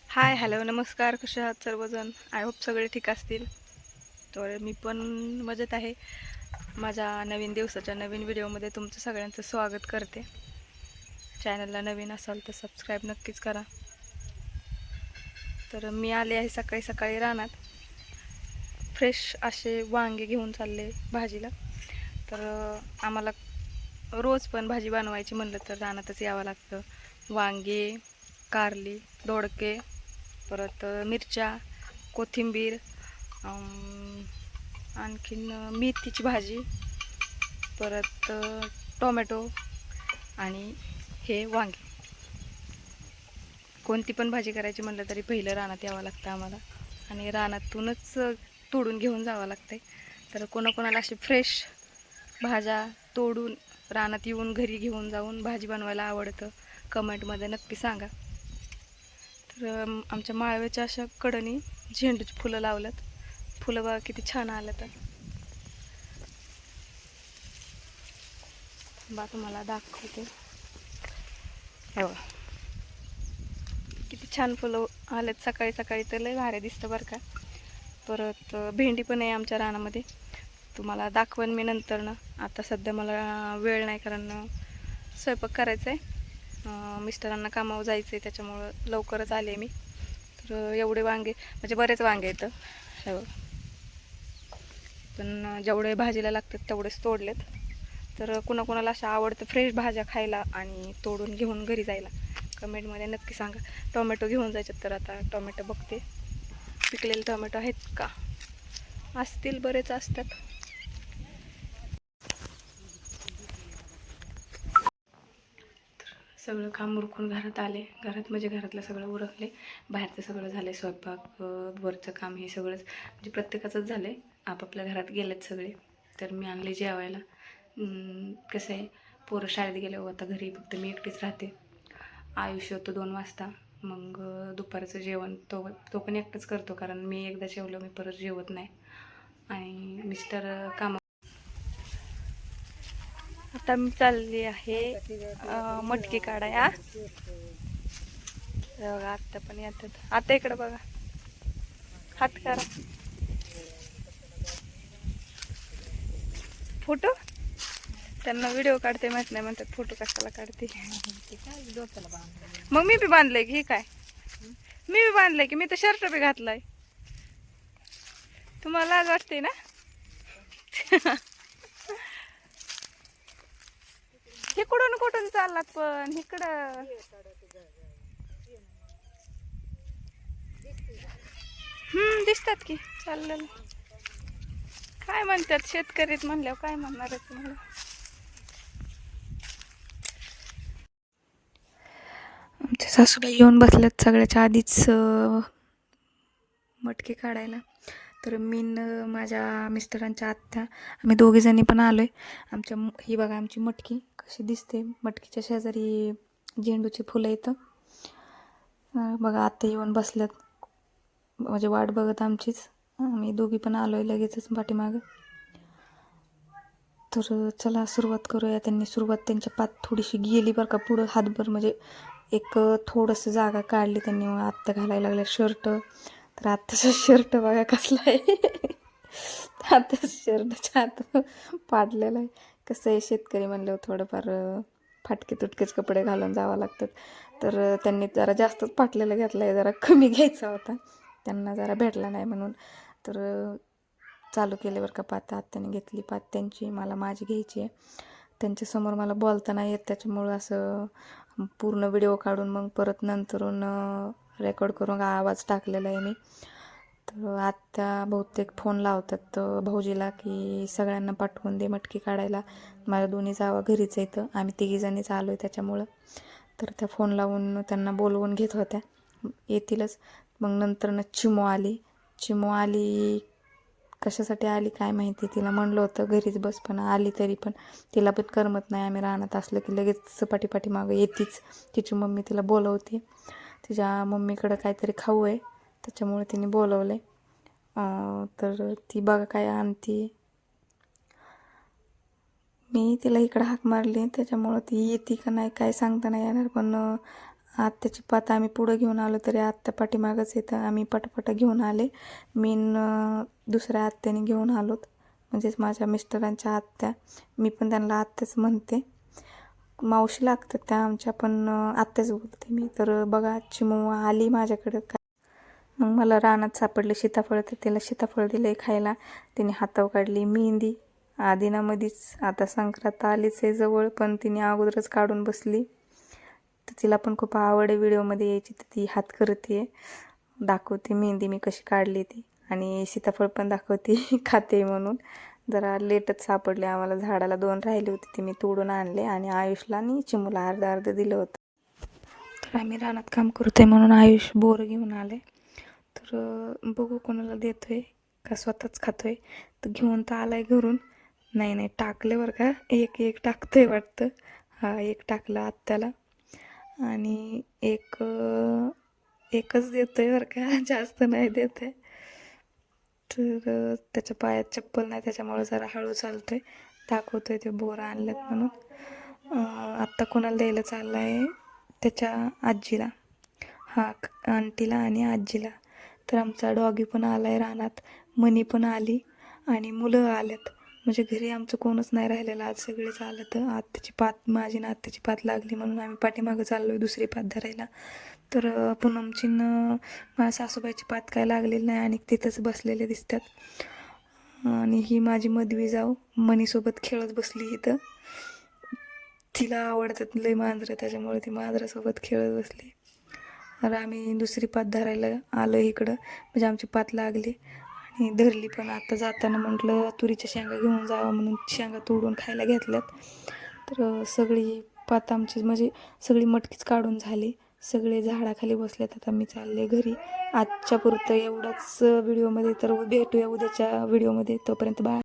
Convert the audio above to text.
Hi hello नमस्कार, कसे आहात सर्वजण? आय होप सगळे ठीक असतील. तर मी पण मजेत आहे. माझ्या नवीन दिवसाच्या नवीन व्हिडिओमध्ये तुमचं सगळ्यांचं स्वागत करते. चॅनलला नवीन असाल तर सबस्क्राईब नक्कीच करा. तर मी आले आहे सकाळी सकाळी रानात. फ्रेश असे वांगे घेऊन चालले भाजीला. तर आम्हाला रोज पण भाजी बनवायची म्हणलं तर रानातच यावं लागतं. वांगे, कारली, दोडके, परत मिरच्या, कोथिंबीर, आणखीन मेथीची भाजी, परत टोमॅटो आणि हे वांगे. कोणती पण भाजी करायची म्हणलं तरी पहिलं रानात यावं लागतं आम्हाला आणि रानातूनच तोडून घेऊन जावं लागतंय. तर कोणाकोणाला अशी फ्रेश भाज्या तोडून रानात येऊन घरी घेऊन जाऊन भाजी बनवायला आवडतं, कमेंटमध्ये नक्की सांगा. तर आमच्या माळव्याच्या अशा कडनी झेंडूची फुलं लावल्यात. फुलं बघा किती छान आलं. तर बा तुम्हाला दाखवते. हे बघा किती छान फुलं आलेत सकाळी सकाळी, तर लय भारी दिसतं बरं का. परत भेंडी पण आहे आमच्या रानामध्ये, तुम्हाला दाखवन मी नंतर ना. आता सध्या मला वेळ नाही, कारण स्वयंपाक करायचा आहे. मिस्टरांना कामावर जायचं आहे, त्याच्यामुळं लवकरच आले मी. तर एवढे वांगे म्हणजे बरेच वांगे येतं हे बघा. पण जेवढे भाजीला लागतात तेवढेच तोडलेत. तर कुणाकुणाला असं आवडतं फ्रेश भाज्या खायला आणि तोडून घेऊन घरी जायला, कमेंटमध्ये नक्की सांगा. टोमॅटो घेऊन जायचे, तर आता टोमॅटो बघते पिकलेले टोमॅटो आहेत का. असतील, बरेच असतात. सगळं काम उरकून घरात आले. घरात म्हणजे घरातलं सगळं उरकले, बाहेरचं सगळं झालं. स्वयंपाक वरचं काम हे सगळंच म्हणजे प्रत्येकाचंच झालं आहे. आपापल्या घरात गेलेत सगळे. तर मी आणले जेवायला. कसं आहे, पोरं शाळेत गेले हो, आता घरी फक्त मी एकटीच राहते. आयुष्य होतं 2 वाजता. मग दुपारचं जेवण तो पण एकटंच करतो, कारण मी एकदा जेवलं मी परत जेवत नाही. आणि मिस्टर कामा. आता मी चालली आहे मटकी काढाया. बघा आत्ता पण येतात. आता इकडं बघा, हात करा फोटो. त्यांना व्हिडिओ काढते माहित नाही, म्हणतात फोटो कशाला काढते. मग मी बी बांधलंय की, हे काय मी बी बांधलंय की, मी तर शर्ट बी घातलाय. तुम्हाला लाज वाटते ना? इकडून कुठून चाललात पण इकडं? दिसतात की चाललेलं. काय म्हणतात शेतकरीत म्हणल्यावर काय म्हणणार आहे तुम्हाला. आमच्या सासूबाई येऊन बसल्यात सगळ्याच्या आधीच मटकी काढायला. तर मी माझ्या मिस्टरांच्या आत्या आम्ही दोघीजणी पण आलो आहे. ही बघा आमची मटकी कशी दिसते. मटकीच्या शेजारी झेंडूची फुलं येतं बघा. आत्या येऊन बसल्यात म्हणजे वाट बघत आमचीच. आम्ही दोघी पण आलो आहे लगेचच पाठीमागं. तर चला सुरुवात करूया. त्यांनी सुरुवात त्यांच्या पात थोडीशी गेली बरं का पुढं हातभर, म्हणजे एक थोडंसं जागा काढली त्यांनी. मग आत्ता घालायला लागल्या शर्ट. तर आत्ताचा शर्ट बघा कसला आहे. आत्ताचा शर्टच्या हात पाडलेला आहे. कसं आहे, शेतकरी म्हणल्यावर थोडंफार फाटके तुटकेच कपडे घालून जावं लागतात. तर त्यांनी जरा जास्तच फाटलेला घेतला आहे, जरा कमी घ्यायचा होता, त्यांना जरा भेटला नाही म्हणून. तर चालू केले बरं का पात. आत्याने घेतली पात त्यांची, मला माझी घ्यायची आहे. त्यांच्यासमोर मला बोलता नाही येत, त्याच्यामुळं असं पूर्ण व्हिडिओ काढून मग परत नंतरून रेकॉर्ड करून आवाज टाकलेला आहे मी. तर आत्या बहुतेक फोन लावतात भाऊजीला की सगळ्यांना पाठवून दे मटकी काढायला. माझ्या दोन्ही जावा घरीच येतं, आम्ही तिघीजणीच आलो आहे त्याच्यामुळं. तर त्या फोन लावून त्यांना बोलवून घेत होत्या, येतीलच. मग नंतरनं चिमू आली कशासाठी आली काय माहिती. तिला म्हणलं होतं घरीच बस, पण आली तरी पण तिला पण करमत नाही. आम्ही रानात असलं की लगेच पाठीमागं येतीच. तिची मम्मी तिला बोलवते. तिच्या मम्मीकडं काहीतरी खाऊ आहे, त्याच्यामुळे तिने बोलवलं आहे. तर ती बघा काय आणते. मी तिला इकडं हाक मारली, त्याच्यामुळं ती येते का नाही काय सांगता नाही येणार. पण आत्याची पात आम्ही पुढं घेऊन आलो तरी आत्या पाठीमागच येतं. आम्ही पटापटा घेऊन आले. दुसऱ्या आत्याने घेऊन आलोत, म्हणजेच माझ्या मिस्टरांच्या आत्या. मी पण त्यांना आत्याच म्हणते, मावशी लागतात त्या आमच्या, पण आत्याच बोलते मी. तर बघा चिमू आली माझ्याकडं. मग मला रानात सापडले सीताफळ, तर त्याला सीताफळ दिले खायला. तिने हातावर काढली मेहंदी आदिनामध्येच. आता संक्रांत आलीच आहे जवळ, पण तिने अगोदरच काढून बसली. तर तिला पण खूप आवड आहे व्हिडिओमध्ये यायची, तर ती हात करते, दाखवते मेहंदी मी कशी काढली ती, आणि सीताफळ पण दाखवते खाते म्हणून. जरा लेटच सापडले आम्हाला, झाडाला 2 राहिले होते ते मी तोडून आणले, आणि आयुषला आणि चिमूला अर्धा अर्ध दिलं होतं. तर आम्ही रानात काम करतोय म्हणून आयुष बोर घेऊन आले. तर बघू कोणाला देतोय का स्वतःच खातोय. तर घेऊन तर आलाय घरून. नाही टाकले बरं का, एक टाकतोय वाटतं. हा, एक टाकला आत्याला, आणि एकच देतोय बरं का, जास्त नाही देत आहे. तर त्याच्या पायात चप्पल नाही, त्याच्यामुळे जरा हळू चालतोय. दाखवतोय ते बोर आणलेत म्हणून. आत्ता कोणाला द्यायला चालला आहे, त्याच्या आजीला, हा आंटीला आणि आजीला. तर आमचा डॉगी पण आला आहे रानात, मनी पण आली, आणि मुलं आल्यात. म्हणजे घरी आमचं कोणच नाही राहिलेलं आज, सगळेच आलं. तर आत्याची पात, माझी ना आत्याची पात लागली म्हणून आम्ही पाठीमागं चाललो आहे दुसरी पात धरायला. तर पूनमचीन माझ्या सासूबाईची पात काय लागलेली नाही, आणि तिथंच बसलेले दिसतात. आणि ही माझी मधवी जाऊ मनीसोबत खेळत बसली इथं. तिला आवडतात लय मांजरं, त्याच्यामुळे ती मांजरासोबत खेळत बसली. तर आम्ही दुसरी पात धरायला आलो इकडं, म्हणजे आमची पात लागली आणि धरली पण. आता जाताना म्हटलं तुरीच्या शेंगा घेऊन जावं म्हणून शेंगा तोडून खायला घेतल्यात. तर सगळी पात आमची म्हणजे सगळी मटकीच काढून झाली. सगळे झाडाखाली बसलेत. आता मी चालले घरी. आजच्या पुरतं एवढाच व्हिडिओमध्ये. तर भेटूया उद्याच्या व्हिडिओमध्ये. तोपर्यंत बाय.